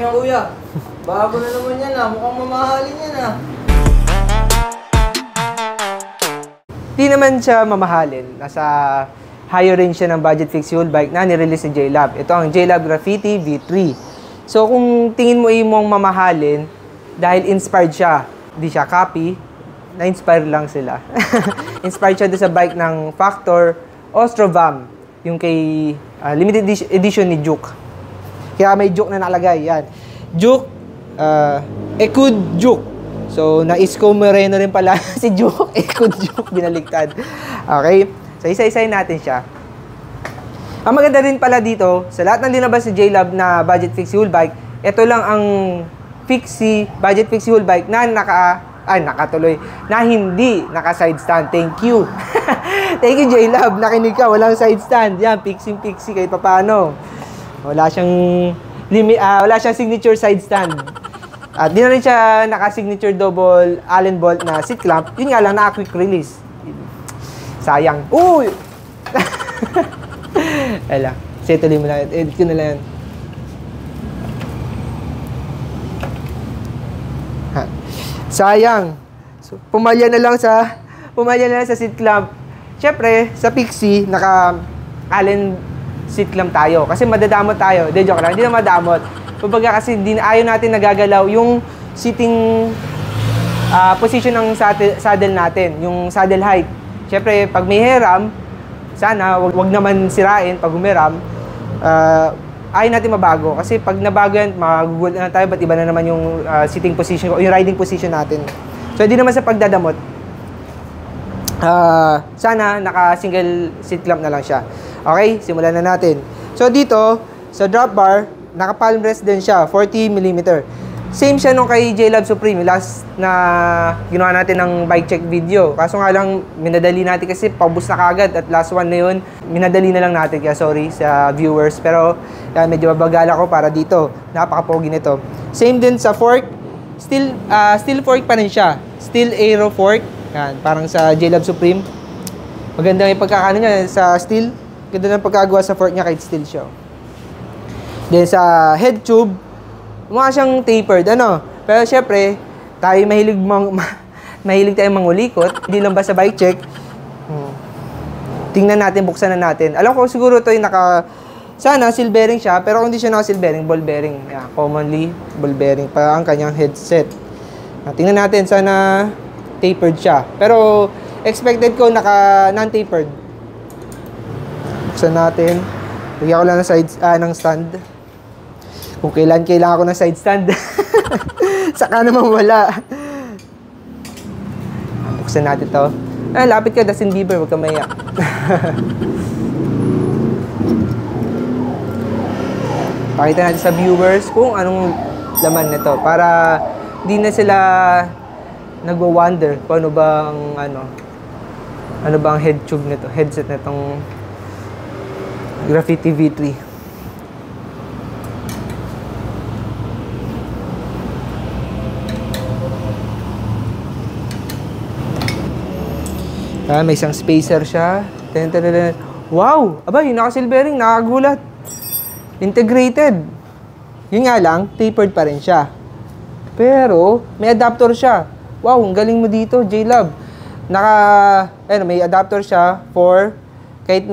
yan, kuya. Bago na naman yan ah. Mukhang mamahalin yan ah. Di naman siya mamahalin. Nasa higher range siya ng budget fixed fuel bike na nirelease ni JLab. Ito ang JLab Graffiti V3. So kung tingin mo mong mamahalin, dahil inspired siya, di siya copy, na-inspire lang sila. Inspired siya doon sa bike ng Factor Ostrovam, yung kay limited edition ni Juke. Kaya may Juke na nakalagay, yan. Juke, Ekud Juke. So, na-Isko Moreno rin pala si Juke, Ekud Juke, binaligtad. Okay? So, isa-isayin natin siya. Ang maganda rin pala dito, sa lahat ng dinabas ni JLab na budget fixed fuel bike, ito lang ang budget fixed fuel bike na nakatuloy, na hindi naka-side stand. Thank you. Thank you, JLab. Nakinig ka, walang side stand. Yan, pixie kahit paano. Wala siyang signature side stand. At di na rin siya naka-signature double Allen bolt na seat clamp. Yun nga lang, na-quick release. Sayang. Uy! Ala, tuloy mo lang. Edit ko na lang yan. Sayang. So, pumalya na lang sa seat clamp. Siyempre, sa Pixie, naka-Allen seat clamp tayo. Kasi madadamot tayo. Hindi, joke lang. Hindi na madamot. Kumbaga kasi ayaw natin nagagalaw yung sitting position ng saddle natin. Yung saddle height. Siyempre, pag may hiram, sana wag naman sirain pag humiram. Ayaw natin mabago. Kasi pag nabago yan, magugulat na tayo, ba't iba na naman yung sitting position o yung riding position natin. So, hindi naman sa pagdadamot. Sana naka-single seat clamp na lang siya. Okay, simulan na natin. So, dito, sa drop bar, naka-palm rest din siya, 40mm. Same siya nung kay JLab Supreme, last na ginawa natin ng bike check video. Kaso nga lang, minadali natin kasi paubos na kagad at last one na yun, minadali na lang natin. Kaya sorry sa viewers. Pero yan, medyo mabagala ko para dito. Napaka-pogi nito. Same din sa fork. Steel fork pa rin siya. Steel aero fork. Yan, parang sa JLab Supreme. Maganda yung pagkakano niya sa steel. Ganda ng pagkagawa sa fork niya kahit steel siya. Then sa head tube, mukha siyang tapered, Pero syempre, tayo mahilig tayong mangulikot. Hindi lang ba sa bike check. Tingnan natin, buksan na natin. Alam ko siguro ito yung sana seal bearing siya, pero kung hindi siya naka seal bearing, ball bearing. Yeah, commonly, ball bearing pa ang kanyang headset. Tingnan natin, sana tapered siya. Pero expected ko non-tapered. Buksan natin. Lagyan ko lang ng stand. Kung kailangan ko ng side stand. Saka naman wala. Buksan natin to. Lapit ka, Justin Bieber. Huwag ka maya. Pakita natin sa viewers kung anong laman nito. Para di na sila nagwa-wonder kung ano bang head tube nito, headset nitong Graffiti V3. May isang spacer siya. Wow! Aba, yung naka-silvering, nakagulat. Integrated. Yun nga lang, tapered pa rin siya. Pero, may adapter siya. Wow, ang galing mo dito, JLab. May adapter siya for, kahit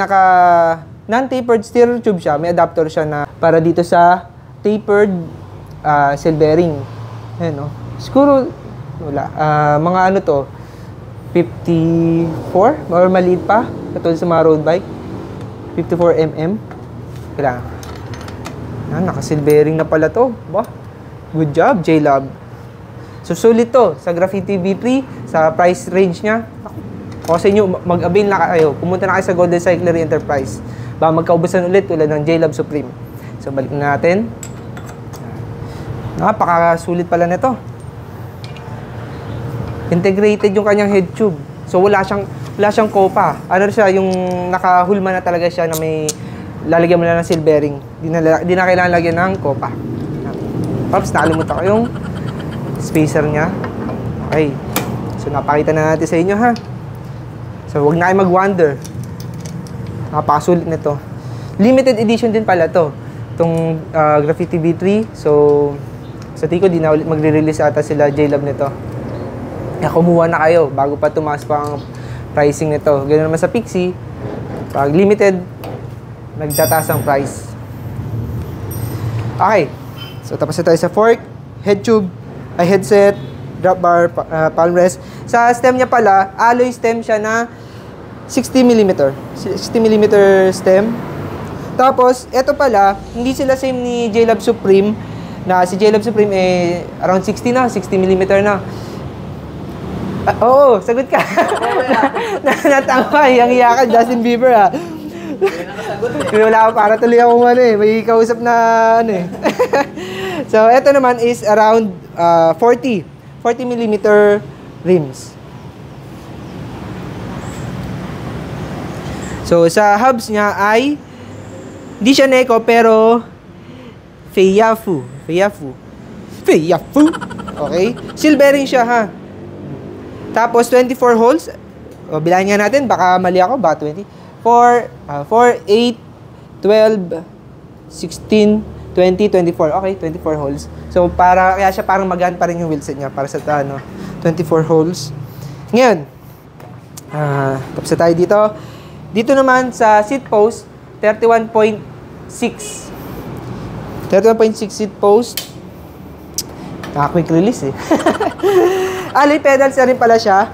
non-tapered steer tube siya, may adapter siya na para dito sa tapered silvering. Ayan, siguro, wala. Mga to, 54 or maliit pa katulad sa mga road bike 54mm kailangan naka-silvering na pala to. Bah, good job JLab. So sulit to sa Graffiti V3 sa price range nya. Kung sa inyo mag-avail na kayo, pumunta na kayo sa Golden Cyclery Enterprise, ba magkaubusan ulit tulad ng JLab Supreme. So balik na natin. Napakasulit pala nito. Integrated yung kanyang head tube. So wala siyang kopa. Siya yung nakahulma na talaga siya na may lalagyan mo na ng seal bearing. Di na kailangan lagyan ng kopa. Pops, nakalimutan ko yung spacer niya. Okay. So napakita na natin sa inyo ha. So huwag na kayo mag-wonder. Napakasulit nito. Limited edition din pala to. itong Graffiti V3. So, sa tingin ko, di na ulit magre-release ata sila J-Lab nito. Kaya kumuha na kayo bago pa tumaas pa ang pricing nito. Ganoon naman sa Pixie. Pag limited, nagtataas ang price. Okay. So, tapos na tayo sa fork, head tube, headset, drop bar, palm rest. Sa stem niya pala, alloy stem siya na 60mm. 60mm stem. Tapos, eto pala, hindi sila same ni J-Lab Supreme, na si J-Lab Supreme around 60 na, 60mm na. Oo, sagot ka. Natangay, ang iyakan, Justin Bieber ha. Wala ako, para tuloy akong may kausap na So, eto naman is around 40mm rims. So, sa hubs niya ay hindi siya Neko pero Feiyafu. Okay? Silvering siya ha. Tapos 24 holes. O, bilangin nga natin, baka mali ako, baka 20. 4, 8, 12, 16, 20, 24. Okay, 24 holes. So, kaya siya parang magaan pa rin yung wheelset niya para sa 24 holes. Ngayon, tapos na tayo dito. Dito naman sa seat post, 31.6 seat post. Quick release alloy pedals na rin pala siya.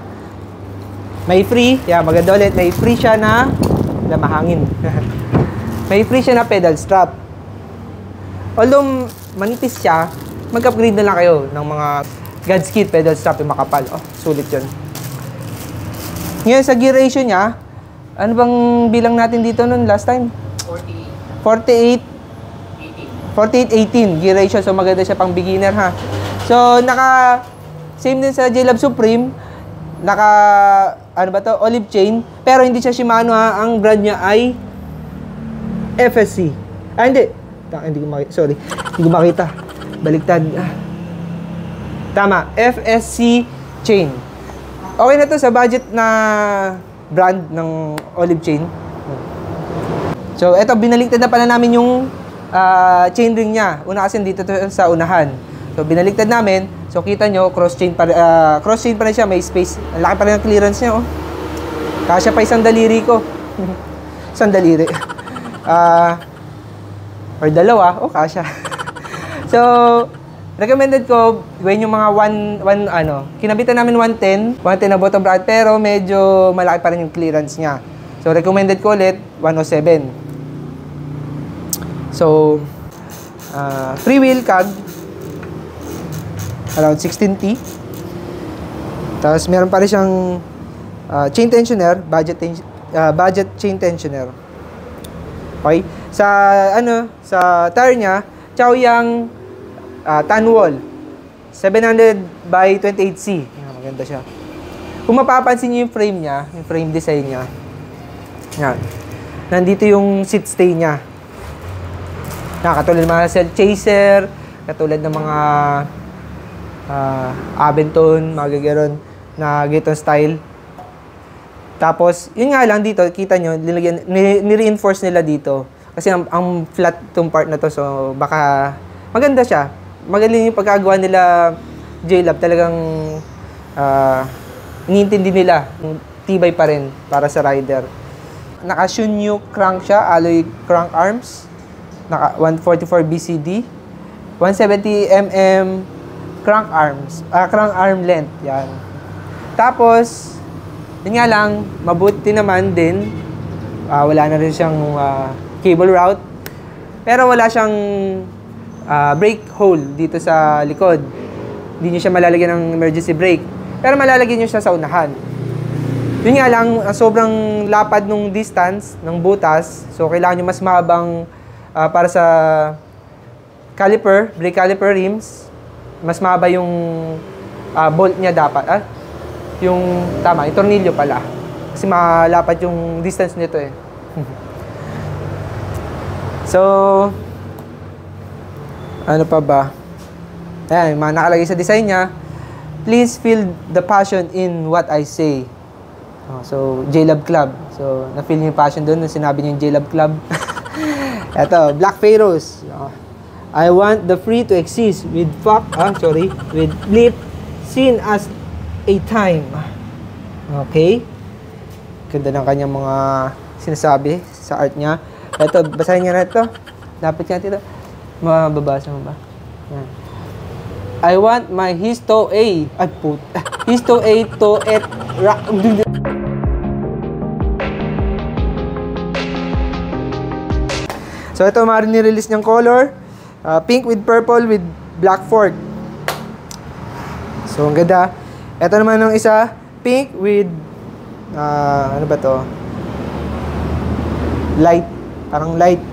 May free, maganda ulit, may free siya na mahangin. May free siya na pedal strap. Although manipis siya, mag-upgrade na lang kayo ng mga Godskid pedal strap yung makapal. Oh, sulit yun. Ngayon sa gear ratio niya, ano bang bilang natin dito nun last time? 48 18 gear ratio. So maganda siya pang beginner ha. So same din sa J-Lab Supreme. Olive chain. Pero hindi siya Shimano ha. Ang brand niya ay FSC. Hindi. Hindi ko makita. Sorry. Hindi ko makita. Baliktad. Tama. FSC chain. Okay na to sa budget na brand ng olive chain. So, eto, binaliktad na pala namin yung chain ring niya. Una kasi dito sa unahan. So, binaliktad namin. So, kita nyo, cross-chain pa rin siya. May space. Ang laki pa rin ang clearance niya, oh. Kasya pa isang daliri ko. Isang daliri. Or dalawa. Oh, kasya. So, recommended ko, gawin yung mga kinabitan namin 110 na bottom bracket, pero medyo malaki pa rin yung clearance niya. So, recommended ko ulit, 107. So, free wheel cag, around 16T. Tapos, meron pa rin siyang chain tensioner, budget chain tensioner. Okay? Sa tire niya, Chaoyang Tanwol 700 by 28C. Maganda siya. Kung mapapansin niyo yung frame niya, yung frame design niya, yan. Nandito yung seat stay niya. Katulad ng mga Cell Chaser, katulad ng mga Abenton, mga gagaron na gitong style. Tapos, yun nga lang dito, kita nyo, ni-reinforce nila dito. Kasi ang flat tong part na to, so baka maganda siya. Magaling yung pagkagawa nila J-Lab, talagang iniintindi nila, tibay pa rin para sa rider. Naka-Shunyu crank siya, alloy crank arms, naka 144 BCD, 170mm crank arm length, yan. Tapos, yun nga lang, mabuti naman din, wala na rin siyang cable route, pero wala siyang brake hole dito sa likod. Hindi nyo siya malalagyan ng emergency brake. Pero malalagyan nyo siya sa unahan. Yun nga lang, sobrang lapad nung distance ng butas. So, kailangan nyo mas mahabang para sa caliper, brake caliper rims. Mas mahaba yung bolt niya dapat. Yung tornilyo pala. Kasi malapad yung distance nito eh. So, ano pa ba? Ayan, mga nakalagay sa design niya. Please feel the passion in what I say. So, J-Lab Club. So, na-feel niyo yung passion doon nung sinabi niyo yung J-Lab Club. Eto, Black Pharaohs. I want the free to exist with with flip seen as a time. Okay? Ganda ng kanyang mga sinasabi sa art niya. Eto, basahin niya na ito. Dapat niya ito. Mababasa mo ba? Yan. I want my histo A. Histo A to et So ito maaaring ni-release niyang color. Pink with purple with black fork. So ang ganda. Ito naman yung isa, pink with ano ba to? Light, parang light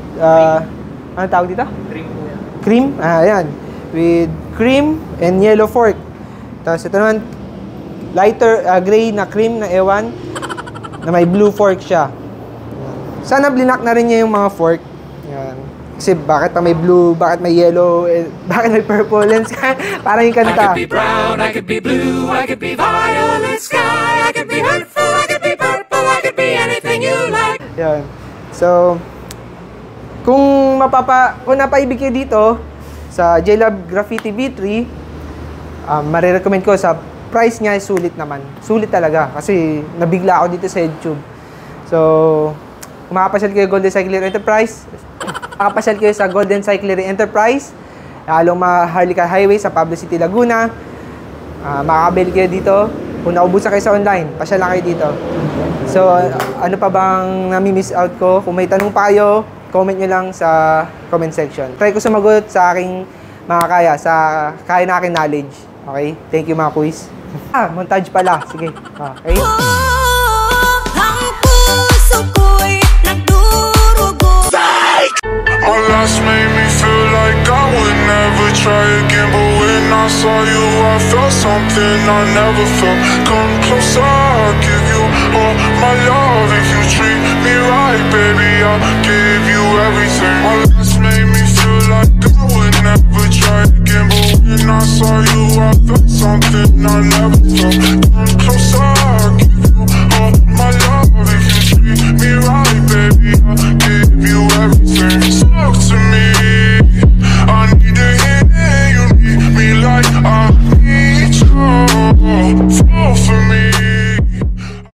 ano tawag dito? Cream po yan. Cream? Ayan. With cream and yellow fork. Tapos ito naman lighter gray na cream na ewan na may blue fork siya. Ayan. Sana blinak na rin niya yung mga fork. Ayan. Kasi bakit pa may blue, bakit may yellow, bakit may purple? Parang yung kanta. I could be brown, I could be blue, I could be violet sky, I could be hurtful, I could be purple, I could be anything you like. Yan. So, kung napaibig kayo dito sa JLab Graffiti V3, marirecommend ko sa price niya, sulit naman. Sulit talaga kasi nabigla ako dito sa YouTube. So, kung makapasyal kayo Golden Cyclery Enterprise, makapasyal kayo sa Golden Cyclery Enterprise, along Maharlika Highway sa Pablo City, Laguna, makakabili kayo dito. Kung naubusan kayo sa online, pasyal lang kayo dito. So, ano pa bang nami-miss out ko? Kung may tanong pa kayo, comment nyo lang sa comment section. Try ko sumagot sa aking makakaya, sa kaya na aking knowledge. Okay? Thank you mga quiz. Montage pala. Sige. Okay? Our last made me feel like I would never try again, but when I saw you, I felt something I never felt. Come closer, I'll give you all my love. If you treat me right, baby, I'll give you everything. Our last made me feel like I would never try again, but when I saw you, I felt something I never felt. Come closer, I'll give you all my love. If you treat me right, baby, I'll give you everything.